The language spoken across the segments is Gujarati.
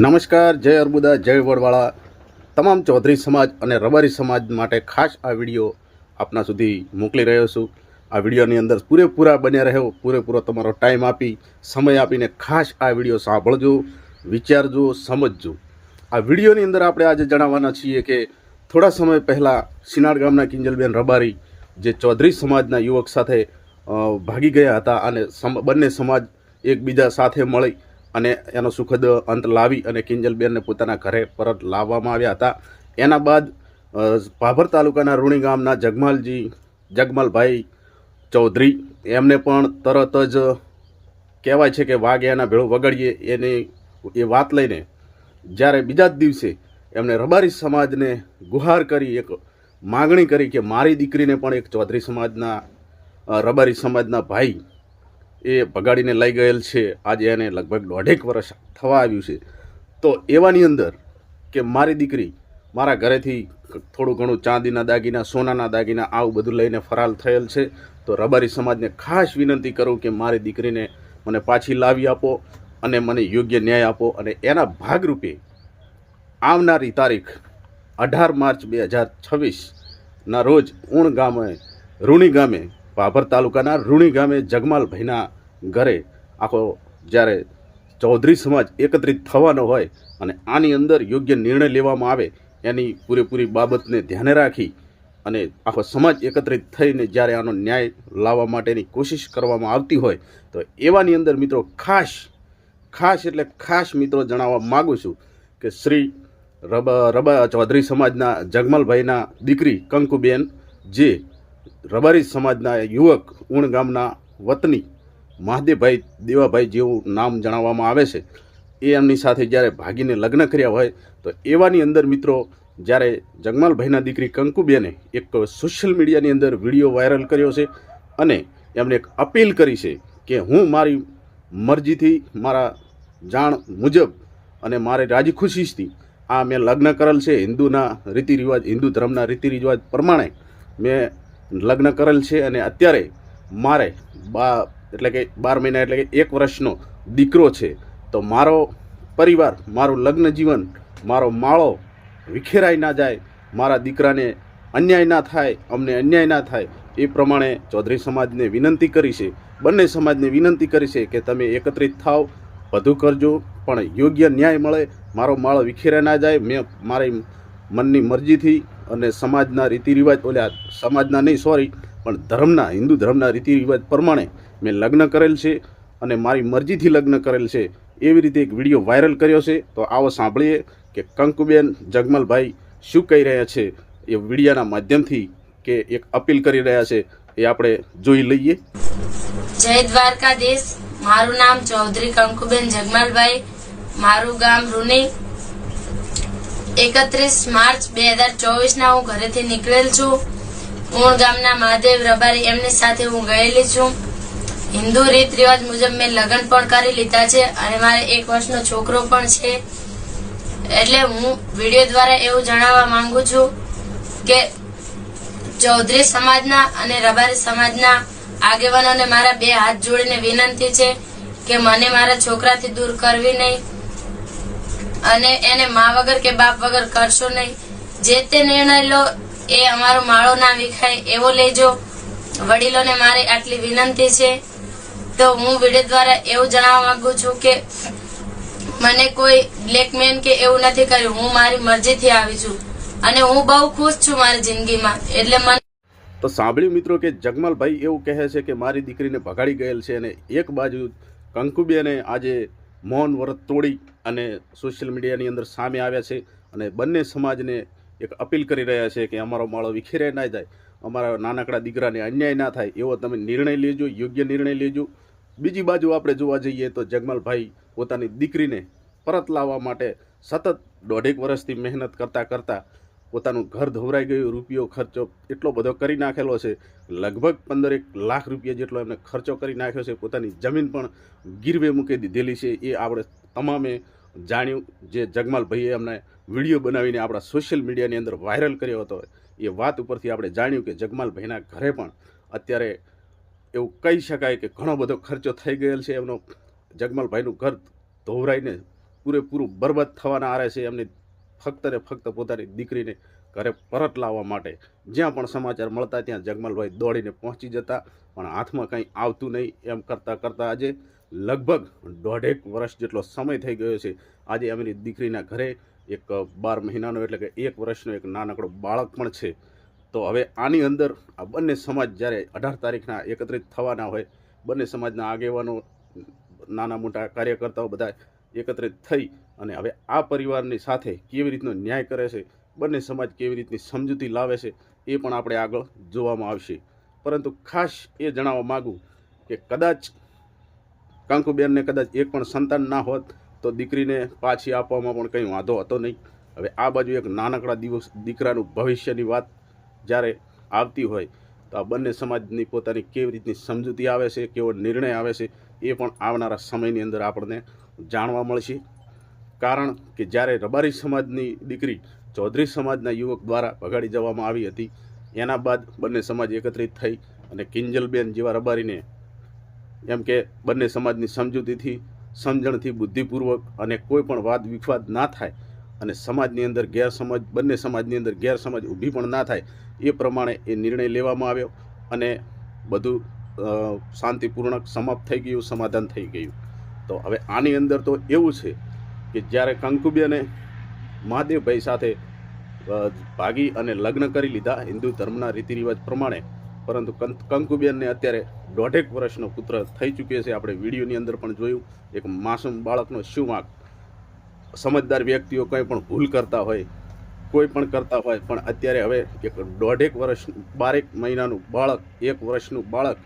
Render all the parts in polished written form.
નમસ્કાર, જય અર્બુદા, જય વડવાળા. તમામ ચૌધરી સમાજ અને રબારી સમાજ માટે ખાસ આ વિડીયો આપના સુધી મોકલી રહ્યો છું. આ વિડીયોની અંદર પૂરેપૂરા બન્યા રહ્યો, પૂરેપૂરો તમારો ટાઈમ આપી, સમય આપીને ખાસ આ વિડીયો સાંભળજો, વિચારજો, સમજજો. આ વિડીયોની અંદર આપણે આજે જણાવવાના છીએ કે થોડા સમય પહેલાં સિનાડ ગામના કિંજલબેન રબારી જે ચૌધરી સમાજના યુવક સાથે ભાગી ગયા હતા અને બંને સમાજ એકબીજા સાથે મળી અને એનો સુખદ અંત લાવી અને કિંજલબેનને પોતાના ઘરે પરત લાવવામાં આવ્યા હતા. એના બાદ ભાભર તાલુકાના રૂણી ગામના જગમાલભાઈ ચૌધરી એમને પણ તરત જ કહેવાય છે કે વાઘ એના ભેળું વગાડીએ એની એ વાત લઈને જ્યારે બીજા જ દિવસે એમણે રબારી સમાજને ગુહાર કરી, એક માગણી કરી કે મારી દીકરીને પણ એક ચૌધરી સમાજના રબારી સમાજના ભાઈ એ ભગાડીને લઈ ગયેલ છે. આજે એને લગભગ 1.5 વર્ષ થવા આવ્યું છે. તો એવાની અંદર કે મારી દીકરી મારા ઘરેથી થોડું ઘણું ચાંદીના દાગીના, સોનાના દાગીના આવું બધું લઈને ફરાર થયેલ છે. તો રબારી સમાજને ખાસ વિનંતી કરું કે મારી દીકરીને મને પાછી લાવી આપો અને મને યોગ્ય ન્યાય આપો. અને એના ભાગરૂપે આવનારી તારીખ 18 માર્ચ 2026ના રોજ રૂણી ગામે ભાભર તાલુકાના રૂણી ગામે જગમાલભાઈના ઘરે આખો જ્યારે ચૌધરી સમાજ એકત્રિત થવાનો હોય અને આની અંદર યોગ્ય નિર્ણય લેવામાં આવે એની પૂરેપૂરી બાબતને ધ્યાને રાખી અને આખો સમાજ એકત્રિત થઈને જ્યારે આનો ન્યાય લાવવા માટેની કોશિશ કરવામાં આવતી હોય તો એવાની અંદર મિત્રો ખાસ મિત્રો જણાવવા માગું છું કે શ્રી ચૌધરી સમાજના જગમલભાઈના દીકરી કંકુબેન જે રબારી સમાજના યુવક ઉણ ગામના વતની મહાદેવભાઈ દેવાભાઈ જેવું નામ જણાવવામાં આવે છે, એ એમની સાથે જ્યારે ભાગીને લગ્ન કર્યા હોય તો એવાની અંદર મિત્રો જ્યારે જગમાલભાઈના દીકરી કંકુબેને એક સોશિયલ મીડિયાની અંદર વિડીયો વાયરલ કર્યો છે અને એમને એક અપીલ કરી છે કે હું મારી મરજીથી, મારા જાણ મુજબ અને મારે રાજી ખુશીથી આ મેં લગ્ન કરેલ છે. હિન્દુ ધર્મના રીતિ રિવાજ પ્રમાણે મેં લગ્ન કરેલ છે અને અત્યારે મારે 12 મહિના એટલે કે 1 વર્ષનો દીકરો છે. તો મારો પરિવાર, મારું લગ્ન જીવન, મારો માળો વિખેરાઈ ના જાય, મારા દીકરાને અન્યાય ના થાય, અમને અન્યાય ના થાય એ પ્રમાણે ચૌધરી સમાજને વિનંતી કરી છે, બંને સમાજને વિનંતી કરી છે કે તમે એકત્રિત થાવ, બધું કરજો પણ યોગ્ય ન્યાય મળે, મારો માળો વિખેરાઈ ના જાય. મેં મારી મનની મરજીથી અને સમાજના રીતિરિવાજ પણ હિન્દુ ધર્મના રીતિરિવાજ પ્રમાણે મેં લગ્ન કરેલ છે અને મારી મરજીથી લગ્ન કરેલ છે. એવી રીતે એક વિડીયો વાયરલ કર્યો છે. તો આવો સાંભળીએ કે કંકુબેન જગમલભાઈ શું કહી રહ્યા છે એ વિડીયાના માધ્યમથી, કે એક અપીલ કરી રહ્યા છે એ આપણે જોઈ લઈએ. જય દ્વારકાધીશ. મારું નામ ચૌધરી કંકુબેન જગમલભાઈ, મારું ગામ રૂની. 31 માર્ચ 2024 હું ઘરેથી નીકળેલ છું. ઉણ ગામના મહાદેવ રબારી એમની સાથે હું ગયેલી છું. હિન્દુ રીત રિવાજ મુજબ મેં લગ્ન પણ કરી લીધા છે અને મારે 1 વર્ષનો છોકરો પણ છે. એટલે હું વિડીયો દ્વારા એવું જણાવવા માંગુ છું કે ચૌધરી સમાજના અને રબારી સમાજના આગેવાનોને મારા 2 હાથ જોડીને વિનંતી છે કે મને મારા છોકરાથી દૂર કરવી નહીં અને એને મા વગર કે બાપ વગર કરશો નહીં. જે તે નિર્ણય લો એ અમારો માળો ના વિખાય એવો લેજો. વડીલોને મારી આટલી વિનંતી છે. તો હું વિડીયો દ્વારા એવું જણાવવા માંગુ છું કે મને કોઈ બ્લેકમેન કે એવું નથી કર્યું. હું મારી મરજીથી આવી છું અને હું બહુ ખુશ છું મારી જિંદગીમાં. એટલે મને તો સાંભળ્યું મિત્રો કે જગમલભાઈ એવું કહે છે કે મારી દીકરીને ભગાડી ગયેલ છે અને એક બાજુ કંકુબેને આજે મૌન વ્રત તોડી અને સોશિયલ મીડિયાની અંદર સામે આવ્યા છે અને બંને સમાજને એક અપીલ કરી રહ્યા છે કે અમારો માળો વિખેરે ના જાય, અમારા નાનકડા દીકરાને અન્યાય ના થાય એવો તમે નિર્ણય લેજો, યોગ્ય નિર્ણય લેજો. બીજી બાજુ આપણે જોવા જઈએ તો જગમલભાઈ પોતાની દીકરીને પરત લાવવા માટે સતત 1.5 વર્ષથી મહેનત કરતાં પોતાનું ઘર ધોવરાઈ ગયું, રૂપિયો ખર્ચો એટલો બધો કરી નાખેલો છે, લગભગ 15 લાખ રૂપિયા જેટલો એમને ખર્ચો કરી નાખ્યો છે. પોતાની જમીન પણ ગીરવે મૂકી દીધેલી છે. એ આપણે તમામે જાણ્યું. જે જગમલભાઈએ અમને વિડીયો બનાવીને આપણા સોશિયલ મીડિયાની અંદર વાયરલ કર્યો હતો એ વાત ઉપરથી આપણે જાણ્યું કે જગમલભાઈના ઘરે પણ અત્યારે એવું કહી શકાય કે ઘણો બધો ખર્ચો થઈ ગયેલ છે. એમનો જગમલભાઈનું ઘર ધોવરાઈને પૂરેપૂરું બરબાદ થવાના આરે છે. એમની ફક્ત ને ફક્ત પોતાની દીકરીને ઘરે પરત લાવવા માટે જ્યાં પણ સમાચાર મળતા ત્યાં જગમલભાઈ દોડીને પહોંચી જતા, પણ હાથમાં કંઈ આવતું નહીં. એમ કરતાં કરતાં આજે લગભગ 1.5 વર્ષ જેટલો સમય થઈ ગયો છે. આજે એમની દીકરીના ઘરે એક 12 મહિનાનો એટલે કે 1 વર્ષનો એક નાનકડો બાળક પણ છે. તો હવે આની અંદર આ બંને સમાજ જ્યારે 18 તારીખના એકત્રિત થવાના હોય, બંને સમાજના આગેવાનો, નાના મોટા કાર્યકર્તાઓ બધા એકત્રિત થઈ અને હવે આ પરિવારની સાથે કેવી રીતનો ન્યાય કરે છે, બંને સમાજ કેવી રીતની સમજૂતી લાવે છે, એ પણ આપણે આગળ જોવામાં આવશે. પરંતુ ખાસ એ જણાવવા માગું કે કદાચ કંકુબેનને કદાચ એક પણ સંતાન ના હોત તો દીકરીને પાછી આપવામાં પણ કંઈ વાંધો હતો નહીં. હવે આ બાજુ એક નાનકડા દીકરાનું ભવિષ્યની વાત જ્યારે આવતી હોય તો આ બંને સમાજની પોતાની કેવી રીતની સમજૂતી આવે છે, કેવો નિર્ણય આવે છે, એ પણ આવનારા સમયની અંદર આપણને જાણવા મળશે. કારણ કે જ્યારે રબારી સમાજની દીકરી ચૌધરી સમાજના યુવક દ્વારા ભગાડી જવામાં આવી હતી, એના બાદ બંને સમાજ એકત્રિત થઈ અને કિંજલબેન જેવા રબારીને એમ કે બંને સમાજની સમજૂતીથી, સમજણથી, બુદ્ધિપૂર્વક અને કોઈ પણ વાદ વિવાદ ના થાય અને સમાજની અંદર ગેરસમજ, બંને સમાજની અંદર ગેરસમજ ઊભી પણ ના થાય, એ પ્રમાણે એ નિર્ણય લેવામાં આવ્યો અને બધું શાંતિપૂર્ણક સમાપ્ત થઈ ગયું, સમાધાન થઈ ગયું. તો હવે આની અંદર તો એવું છે કે જ્યારે કંકુબેને મહાદેવભાઈ સાથે ભાગી અને લગ્ન કરી લીધા હિન્દુ ધર્મના રીતિરિવાજ પ્રમાણે, પરંતુ કંકુબેનને અત્યારે 1.5 વર્ષનો પુત્ર થઈ ચૂક્યો છે. આપણે વિડીયોની અંદર પણ જોયું, એક માસૂમ બાળકનો શું વાંક. સમજદાર વ્યક્તિઓ કંઈ પણ ભૂલ કરતા હોય, કોઈ પણ કરતા હોય, પણ અત્યારે હવે એક 1.5 વર્ષ 12 મહિનાનું બાળક, 1 વર્ષનું બાળક,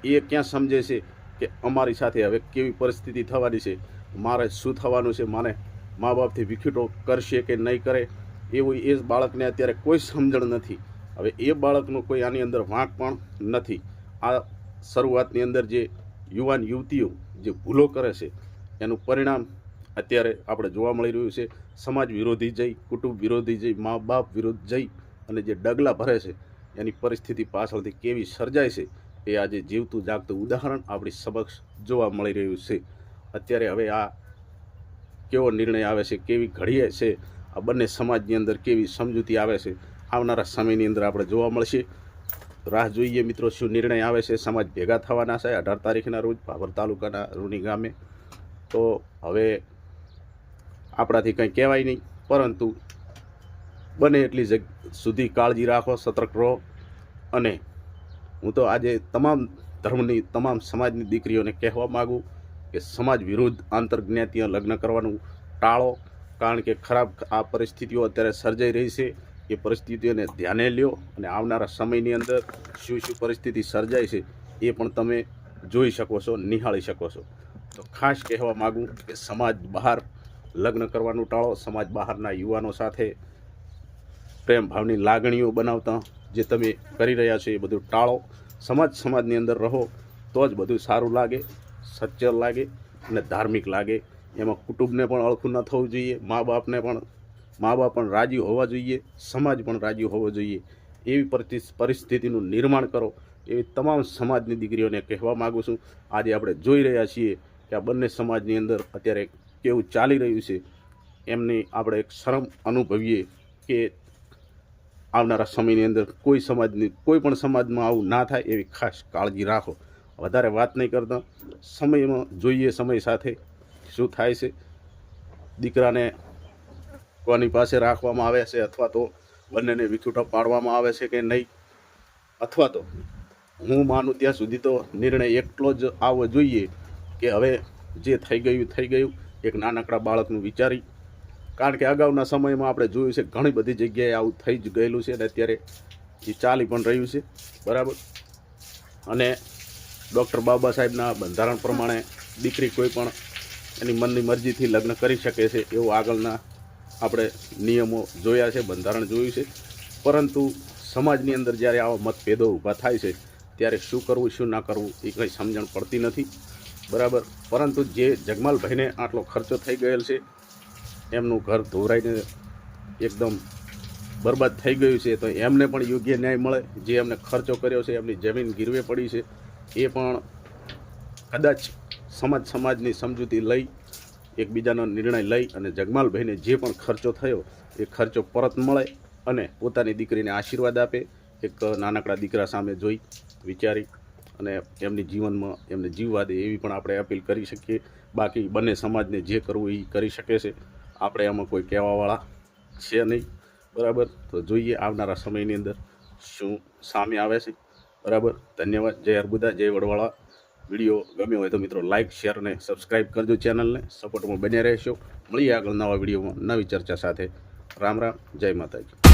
એ ક્યાં સમજે છે કે અમારી સાથે હવે કેવી પરિસ્થિતિ થવાની છે, મારે શું થવાનું છે, મારે મા બાપથી વિખૂટો કરશે કે નહીં કરે, એવું એ બાળકને અત્યારે કોઈ સમજણ નથી. હવે એ બાળકનો કોઈ આની અંદર વાંક પણ નથી. આ શરૂઆતની અંદર જે યુવાન યુવતીઓ જે ભૂલો કરે છે એનું પરિણામ અત્યારે આપણે જોવા મળી રહ્યું છે. સમાજ વિરોધી જઈ, કુટુંબ વિરોધી જઈ, મા બાપ વિરોધ જઈ અને જે ડગલા ભરે છે એની પરિસ્થિતિ પાછળથી કેવી સર્જાય છે એ આજે જીવતું જાગતું ઉદાહરણ આપણી સમક્ષ જોવા મળી રહ્યું છે. અત્યારે હવે આ કેવો નિર્ણય આવે છે, કેવી ઘડીએ છે, આ બંને સમાજની અંદર કેવી સમજૂતી આવે છે, આવનારા સમયની અંદર આપણે જોવા મળશે. રાહ જોઈએ મિત્રો શું નિર્ણય આવે છે. સમાજ ભેગા થવાના છે 18 તારીખના રોજ ભાભર તાલુકાના રૂની ગામે. તો હવે આપણાથી કંઈ કહેવાય નહીં, પરંતુ બને એટલી સુધી કાળજી રાખો, સતર્ક રહો. અને હું તો આજે તમામ ધર્મની, તમામ સમાજની દીકરીઓને કહેવા માગું કે સમાજ વિરુદ્ધ આંતરજ્ઞાતીય લગ્ન કરવાનું ટાળો. કારણ કે ખરાબ આ પરિસ્થિતિઓ અત્યારે સર્જાઈ રહી છે, એ પરિસ્થિતિઓને ધ્યાને લ્યો અને આવનારા સમયની અંદર શું શું પરિસ્થિતિ સર્જાય છે એ પણ તમે જોઈ શકો છો, નિહાળી શકો છો. તો ખાસ કહેવા માગું કે સમાજ બહાર લગ્ન કરવાનું ટાળો. સમાજ બહારના યુવાનો સાથે પ્રેમ ભાવની લાગણીઓ બનાવતા જે તમે કરી રહ્યા છો એ બધું ટાળો. સમાજની અંદર રહો તો જ બધું સારું લાગે, સચ્ચર લાગે અને ધાર્મિક લાગે. એમાં કુટુંબને પણ અળખું ન થવું જોઈએ, મા બાપ પણ રાજી હોવા જોઈએ, સમાજ પણ રાજી હોવો જોઈએ. એવી પરિસ્થિતિનું નિર્માણ કરો, એવી તમામ સમાજની દીકરીઓને કહેવા માગું છું. આજે આપણે જોઈ રહ્યા છીએ કે આ બંને સમાજની અંદર અત્યારે કેવું ચાલી રહ્યું છે. એમની આપણે એક શરમ અનુભવીએ કે આવનારા સમયની અંદર કોઈ પણ સમાજમાં આવું ના થાય એવી ખાસ કાળજી રાખો. વધારે વાત નહીં કરતા, સમયમાં જોઈએ સમય સાથે શું થાય છે. દીકરાને કોની પાસે રાખવામાં આવે છે, અથવા તો બંનેને વિખૂટો પાડવામાં આવે છે કે નહીં, અથવા તો હું માનું ત્યાં સુધી તો નિર્ણય એટલો જ આવવો જોઈએ કે હવે જે થઈ ગયું, એક નાનકડા બાળકનું વિચારી. કારણ કે અગાઉના સમયમાં આપણે જોયું છે ઘણી બધી જગ્યાએ આવું થઈ જ ગયેલું છે અને અત્યારે એ ચાલી પણ રહ્યું છે, બરાબર. અને ડૉક્ટર બાબા સાહેબના બંધારણ પ્રમાણે દીકરી કોઈ પણ એની મનની મરજીથી લગ્ન કરી શકે છે, એવું આગળના આપણે નિયમો જોયા છે, બંધારણ જોયું છે. પરંતુ સમાજની અંદર જ્યારે આવા મતભેદો ઊભા થાય છે ત્યારે શું કરવું શું ના કરવું એ કંઈ સમજણ પડતી નથી, બરાબર. પરંતુ જે જગમાલભાઈને આટલો ખર્ચો થઈ ગયેલ છે, એમનું ઘર ધોવરાઈને એકદમ બરબાદ થઈ ગયું છે, તો એમને પણ યોગ્ય ન્યાય મળે. જે એમને ખર્ચો કર્યો છે, એમની જમીન ગીરવે પડી છે, એ પણ કદાચ સમાજની સમજૂતી લઈ એકબીજાનો નિર્ણય લઈ અને જગમાલભાઈને જે પણ ખર્ચો થયો એ ખર્ચો પરત મળે અને પોતાની દીકરીને આશીર્વાદ આપે. એક નાનકડા દીકરા સામે જોઈ વિચારી અને એમની જીવનમાં એમને જીવવા દે એવી પણ આપણે અપીલ કરી શકીએ. બાકી બંને સમાજને જે કરવું એ કરી શકે છે. આપણે આમાં કોઈ કહેવાવાળા છે નહીં. બરાબર, તો જોઈએ આવનારા સમયની અંદર શું સામે આવે છે. બરાબર, ધન્યવાદ. જય અર્બુદા, જય વડવાળા. વિડીયો ગમ્યો હોય તો મિત્રો લાઇક, શેર અને સબસ્ક્રાઈબ કરજો. ચેનલને સપોર્ટમાં બન્યા રહેશો. મળીએ આગળ નવા વિડીયોમાં નવી ચર્ચા સાથે. રામ રામ, જય માતાજી.